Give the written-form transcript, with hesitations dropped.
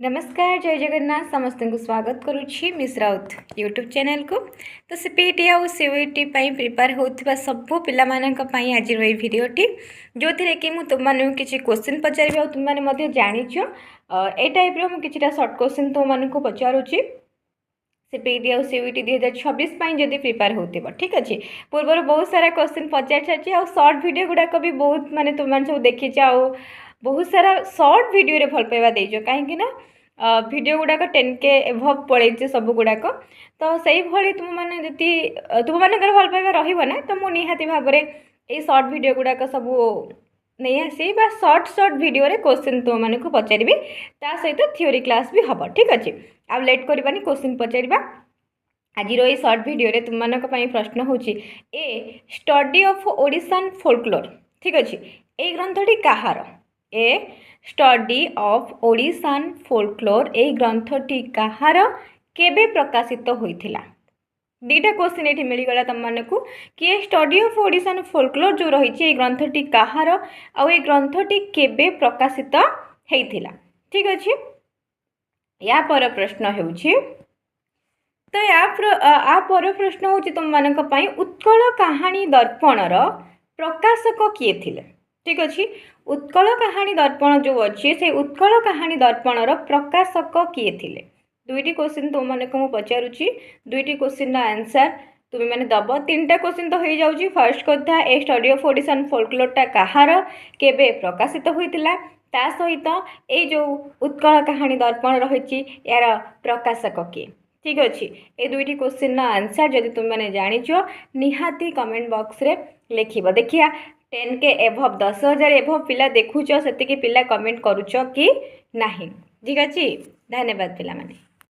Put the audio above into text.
नमस्कार जय जगन्नाथ समस्त को स्वागत करुच्ची मिस राउत यूट्यूब चैनल को। तो सीपीटी आउ सीयूईटी प्रिपेयर होता सबू पाई आज भिडटी जो थी कि तुम मानक किसी क्वेश्चन पचारि तुम मैंने जाच ए टाइप मुझे सर्ट क्वेश्चन तुमको पचारूची सीपीटी आउ सीयूईटी 2026 जदि प्रिपेयर हो ठीक अच्छे। पूर्व बहुत सारा क्वेश्चन पचार सारी आ सर्ट वीडियो गुड़ाक भी बहुत माने तुम सब देखी बहुत सारा सर्ट वीडियो रे भल पाइबा देइजो कहीं ना वीडियो गुड़ाक 10K एभव पड़े सब गुड़ाक। तो सही भाई तुम मैंने जी तुम मान भल पाइबा रहा तो मुझे निहाती भाव में ये सर्ट वीडियो गुड़ाक सब नहीं आसी सर्ट वीडियो रे क्वेश्चन तुम मानक पचारि ता सहित थ्योरी क्लास भी हम ठीक अच्छे। आ लेट करबानी क्वेश्चन पचार आज ये सर्ट वीडियो रे तुम मानक प्रश्न होची ए स्टडी ऑफ ओडिशान फोल्कलोर ठीक अच्छे। ए ग्रंथटी कहार ए स्टडी ऑफ ओडिशान फोल्कलोर ए ग्रंथटी कहार केबे प्रकाशित होइथिला। दीटा क्वेश्चन ये मिलगला तुम मानक कि स्टडी ऑफ ओडिशान फोल्कलोर जो रही ग्रंथटी कहार आउ ए ग्रंथटी केबे प्रकाशित होइथिला ठीक अच्छे। या पर प्रश्न होउछि तो या पर प्रश्न होउछि तुम मानक उत्कल कहानी दर्पणर प्रकाशक किए थिले ठीक अच्छे। उत्कल कहानी दर्पण जो अच्छी से उत्कल कहानी दर्पणर प्रकाशक किए थिले। दुईटी क्वेश्चन तुम मानक मु पचारुची दुईटी क्वेश्चन आंसर तुम मैंने दब। तीनटा क्वेश्चन तो हो जाऊँगी। फर्स्ट कथा ए स्टडी ऑफ ओडिशान फोल्कलोरटा कहार केबे प्रकाशित होइतिला ता सहित ये जो उत्कल कहानी दर्पण रही यार प्रकाशक किए ठीक अच्छे। ये दुईटी क्वेश्चन आंसर जदि तुम मैंने जानिच निहाती कमेंट बॉक्स रे लिखिब। देखिया 10K एभव 10,000 एभव पिला देखुच से पिला कमेंट करुच कि नहीं ठीक अच्छे। धन्यवाद पिला माने।